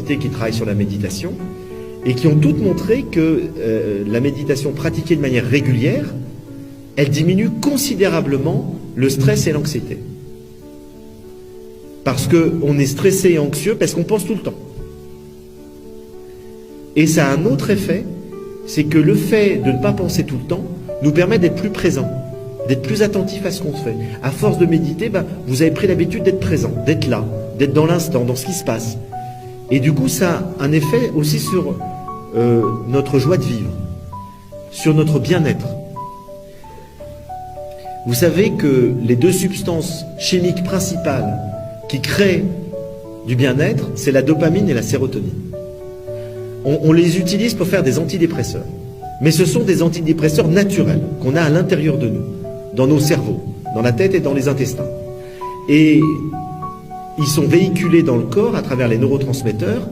universités qui travaillent sur la méditation et qui ont toutes montré que la méditation pratiquée de manière régulière, elle diminue considérablement le stress et l'anxiété. Parce qu'on est stressé et anxieux parce qu'on pense tout le temps. Et ça a un autre effet, c'est que le fait de ne pas penser tout le temps nous permet d'être plus présent, d'être plus attentif à ce qu'on fait. À force de méditer, vous avez pris l'habitude d'être présent, d'être là, d'être dans l'instant, dans ce qui se passe. Et du coup, ça a un effet aussi sur notre joie de vivre, sur notre bien-être. Vous savez que les deux substances chimiques principales qui créent du bien-être, c'est la dopamine et la sérotonine. On les utilise pour faire des antidépresseurs. Mais ce sont des antidépresseurs naturels qu'on a à l'intérieur de nous, dans nos cerveaux, dans la tête et dans les intestins. Et ils sont véhiculés dans le corps à travers les neurotransmetteurs,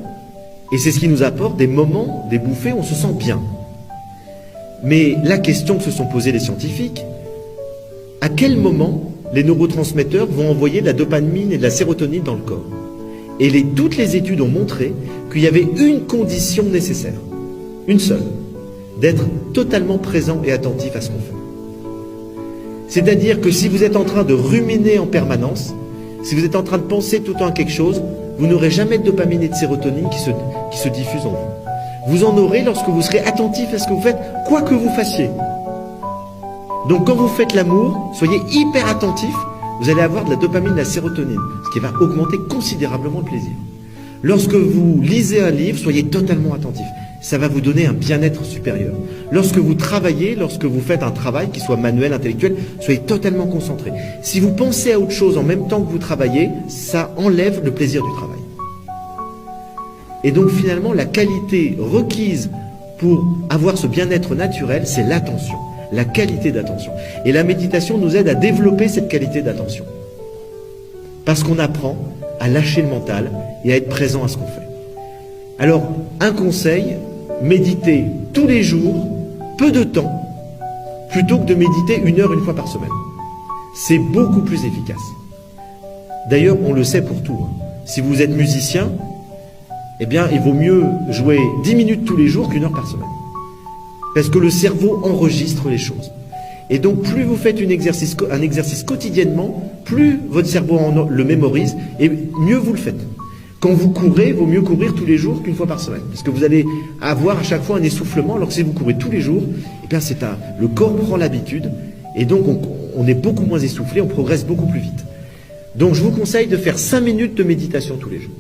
et c'est ce qui nous apporte des moments, des bouffées où on se sent bien. Mais la question que se sont posées les scientifiques, à quel moment les neurotransmetteurs vont envoyer de la dopamine et de la sérotonine dans le corps? Et toutes les études ont montré qu'il y avait une condition nécessaire, une seule, d'être totalement présent et attentif à ce qu'on fait. C'est-à-dire que si vous êtes en train de ruminer en permanence, si vous êtes en train de penser tout le temps à quelque chose, vous n'aurez jamais de dopamine et de sérotonine qui se diffusent en vous. Vous en aurez lorsque vous serez attentif à ce que vous faites, quoi que vous fassiez. Donc quand vous faites l'amour, soyez hyper attentif, vous allez avoir de la dopamine et de la sérotonine, ce qui va augmenter considérablement le plaisir. Lorsque vous lisez un livre, soyez totalement attentif. Ça va vous donner un bien-être supérieur. Lorsque vous travaillez, lorsque vous faites un travail, qui soit manuel, intellectuel, soyez totalement concentré. Si vous pensez à autre chose en même temps que vous travaillez, ça enlève le plaisir du travail. Et donc finalement, la qualité requise pour avoir ce bien-être naturel, c'est l'attention, la qualité d'attention. Et la méditation nous aide à développer cette qualité d'attention. Parce qu'on apprend à lâcher le mental et à être présent à ce qu'on fait. Alors, un conseil, méditer tous les jours, peu de temps, plutôt que de méditer 1 heure une fois par semaine. C'est beaucoup plus efficace. D'ailleurs, on le sait pour tout. Si vous êtes musicien, eh bien, il vaut mieux jouer 10 minutes tous les jours qu'1 heure par semaine. Parce que le cerveau enregistre les choses. Et donc, plus vous faites un exercice quotidiennement, plus votre cerveau le mémorise, et mieux vous le faites. Quand vous courez, il vaut mieux courir tous les jours qu'1 fois par semaine. Parce que vous allez avoir à chaque fois un essoufflement, alors que si vous courez tous les jours, eh bien le corps prend l'habitude, et donc on est beaucoup moins essoufflé, on progresse beaucoup plus vite. Donc je vous conseille de faire 5 minutes de méditation tous les jours.